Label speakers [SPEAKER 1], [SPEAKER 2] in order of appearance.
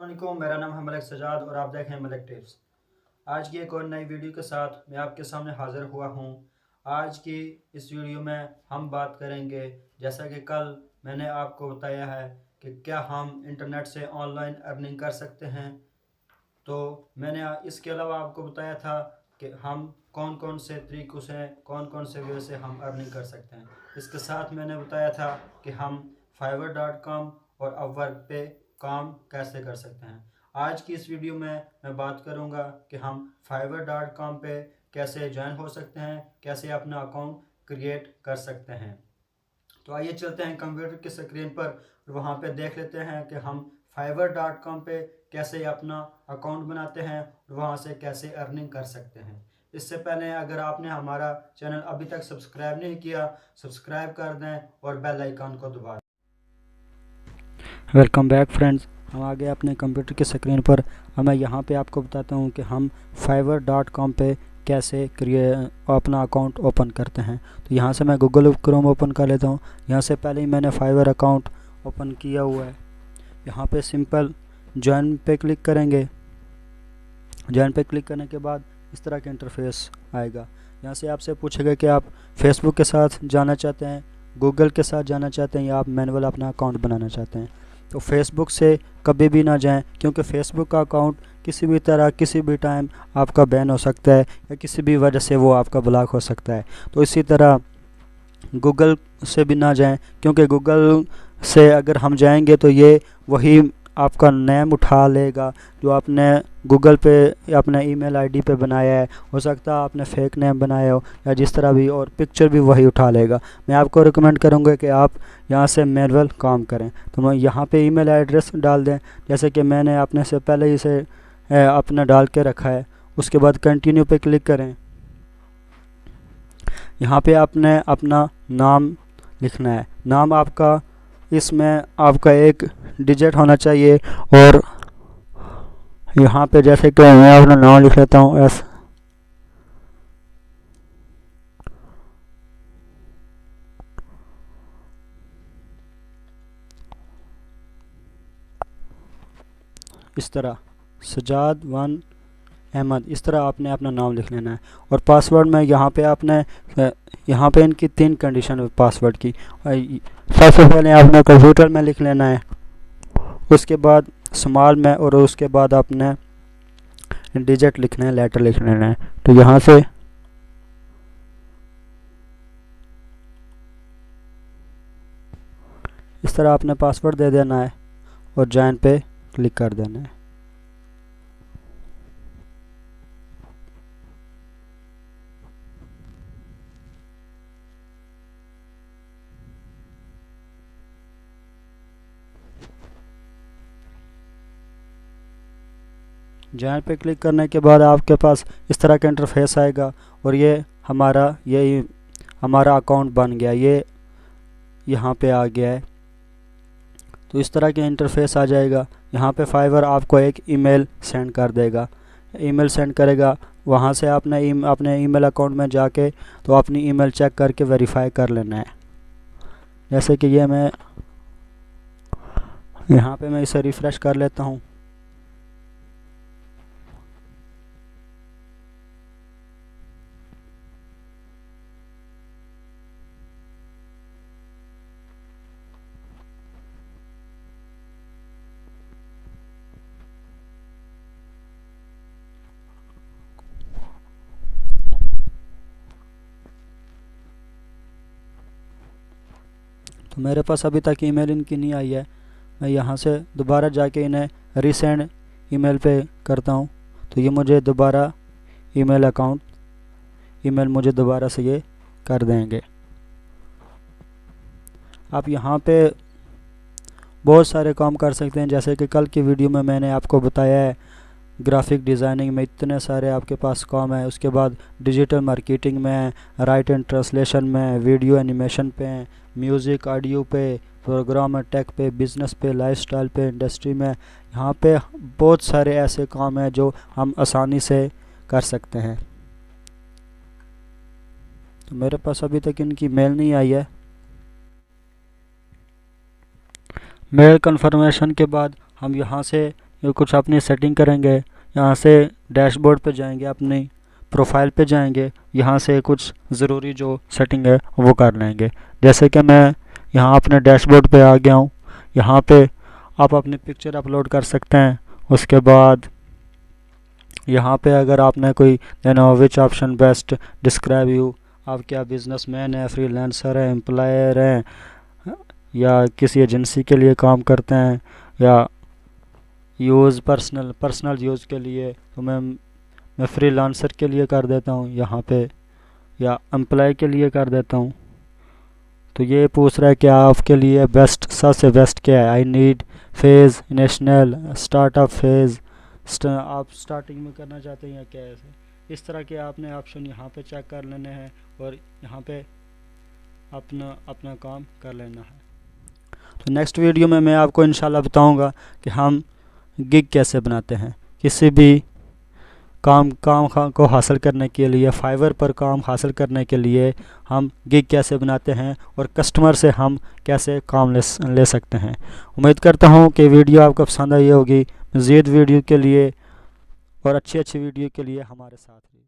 [SPEAKER 1] अस्सलामुअलैकुम, मेरा नाम है मलिक सजाद और आप देख रहे हैं मलिक टिप्स। आज की एक और नई वीडियो के साथ मैं आपके सामने हाज़िर हुआ हूँ। आज की इस वीडियो में हम बात करेंगे, जैसा कि कल मैंने आपको बताया है कि क्या हम इंटरनेट से ऑनलाइन अर्निंग कर सकते हैं। तो मैंने इसके अलावा आपको बताया था कि हम कौन कौन से तरीक़ों से, कौन कौन से वे से हम अर्निंग कर सकते हैं। इसके साथ मैंने बताया था कि हम fiverr.com और अपवर्क पे काम कैसे कर सकते हैं। आज की इस वीडियो में मैं बात करूंगा कि हम fiverr.com पे कैसे ज्वाइन हो सकते हैं, कैसे अपना अकाउंट क्रिएट कर सकते हैं। तो आइए चलते हैं कंप्यूटर की स्क्रीन पर और वहाँ पे देख लेते हैं कि हम fiverr.com पे कैसे अपना अकाउंट बनाते हैं और वहाँ से कैसे अर्निंग कर सकते हैं। इससे पहले अगर आपने हमारा चैनल अभी तक सब्सक्राइब नहीं किया, सब्सक्राइब कर दें और बेल आइकन को दबा दें। वेलकम बैक फ्रेंड्स, हम आ गए अपने कंप्यूटर की स्क्रीन पर। अब मैं यहाँ पे आपको बताता हूँ कि हम fiverr.com पे कैसे अपना अकाउंट ओपन करते हैं। तो यहाँ से मैं गूगल क्रोम ओपन कर लेता हूँ। यहाँ से पहले ही मैंने फाइवर अकाउंट ओपन किया हुआ है। यहाँ पे सिंपल ज्वाइन पे क्लिक करेंगे। ज्वाइन पे क्लिक करने के बाद इस तरह का इंटरफेस आएगा। यहाँ से आपसे पूछेगा कि आप फेसबुक के साथ जाना चाहते हैं, गूगल के साथ जाना चाहते हैं या आप मैनुअल अपना अकाउंट बनाना चाहते हैं। तो फेसबुक से कभी भी ना जाएं, क्योंकि फेसबुक का अकाउंट किसी भी तरह किसी भी टाइम आपका बैन हो सकता है या किसी भी वजह से वो आपका ब्लॉक हो सकता है। तो इसी तरह गूगल से भी ना जाएं, क्योंकि गूगल से अगर हम जाएंगे तो ये वही आपका नेम उठा लेगा जो आपने गूगल पे अपने ईमेल आईडी पे बनाया है। हो सकता है आपने फेक नेम बनाया हो या जिस तरह भी, और पिक्चर भी वही उठा लेगा। मैं आपको रिकमेंड करूँगा कि आप यहाँ से मैनुअल काम करें। तो मैं यहाँ पे ईमेल एड्रेस डाल दें, जैसे कि मैंने अपने से पहले ही इसे अपना डाल के रखा है। उसके बाद कंटिन्यू पे क्लिक करें। यहाँ पे आपने अपना नाम लिखना है। नाम आपका, इसमें आपका एक डिजिट होना चाहिए। और यहाँ पे जैसे कि मैं अपना नाम लिख लेता हूँ एस। इस तरह सजाद वन अहमद, इस तरह आपने अपना नाम लिख लेना है। और पासवर्ड में यहाँ पे आपने यहाँ पे इनकी 3 कंडीशन है पासवर्ड की। सबसे पहले आपने कंप्यूटर में लिख लेना है, उसके बाद स्मॉल में, और उसके बाद आपने डिजिट लिखना है, लेटर लिख लेना है। तो यहाँ से इस तरह आपने पासवर्ड दे देना है और ज्वाइन पे क्लिक कर देना है। ज्वाइन पे क्लिक करने के बाद आपके पास इस तरह का इंटरफेस आएगा और ये हमारा अकाउंट बन गया, ये यहाँ पे आ गया है। तो इस तरह के इंटरफेस आ जाएगा। यहाँ पे फाइवर आपको एक ईमेल सेंड कर देगा, ईमेल सेंड करेगा। वहाँ से आपने अपने ईमेल अकाउंट में जाके तो अपनी ईमेल चेक करके वेरीफाई कर लेना है। जैसे कि ये मैं यहाँ पे मैं इसे रिफ़्रेश कर लेता हूँ। तो मेरे पास अभी तक ईमेल इनकी नहीं आई है। मैं यहाँ से दोबारा जाके इन्हें रीसेंड ईमेल पे करता हूँ। तो ये मुझे दोबारा ईमेल मुझे दोबारा से ये कर देंगे। आप यहाँ पे बहुत सारे काम कर सकते हैं, जैसे कि कल की वीडियो में मैंने आपको बताया है ग्राफिक डिज़ाइनिंग में इतने सारे आपके पास काम है। उसके बाद डिजिटल मार्केटिंग में, राइट एंड ट्रांसलेशन में, वीडियो एनिमेशन पे, म्यूज़िक ऑडियो पे, प्रोग्राम टेक पे, बिज़नेस पे, लाइफस्टाइल पे, इंडस्ट्री में। यहाँ पे बहुत सारे ऐसे काम हैं जो हम आसानी से कर सकते हैं। तो मेरे पास अभी तक इनकी मेल नहीं आई है। मेल कन्फर्मेशन के बाद हम यहाँ से ये कुछ अपनी सेटिंग करेंगे। यहाँ से डैशबोर्ड पे जाएंगे, अपनी प्रोफाइल पे जाएंगे, यहाँ से कुछ ज़रूरी जो सेटिंग है वो कर लेंगे। जैसे कि मैं यहाँ अपने डैशबोर्ड पे आ गया हूँ। यहाँ पे आप अपनी पिक्चर अपलोड कर सकते हैं। उसके बाद यहाँ पे अगर आपने कोई देना हो, which option best describe you, आप क्या बिजनेसमैन है, फ्रीलांसर है, एम्प्लॉयर हैं, या किसी एजेंसी के लिए काम करते हैं, या यूज़ पर्सनल यूज़ के लिए, तो मैं फ्रीलांसर के लिए कर देता हूँ यहाँ पे, या एम्प्लॉय के लिए कर देता हूँ। तो ये पूछ रहा है कि आपके लिए बेस्ट, सबसे बेस्ट क्या है। I need phase, national, startup phase, आप स्टार्टिंग में करना चाहते हैं या क्या है। इस तरह के आपने ऑप्शन यहाँ पे चेक कर लेने हैं और यहाँ पे अपना अपना काम कर लेना है। तो नेक्स्ट वीडियो में मैं आपको इंशाल्लाह बताऊंगा कि हम गिग कैसे बनाते हैं। किसी भी काम को हासिल करने के लिए, फाइवर पर काम हासिल करने के लिए हम गिग कैसे बनाते हैं और कस्टमर से हम कैसे काम ले सकते हैं। उम्मीद करता हूँ कि वीडियो आपको पसंद आई होगी। मज़ीद वीडियो के लिए और अच्छी वीडियो के लिए हमारे साथ रहिए।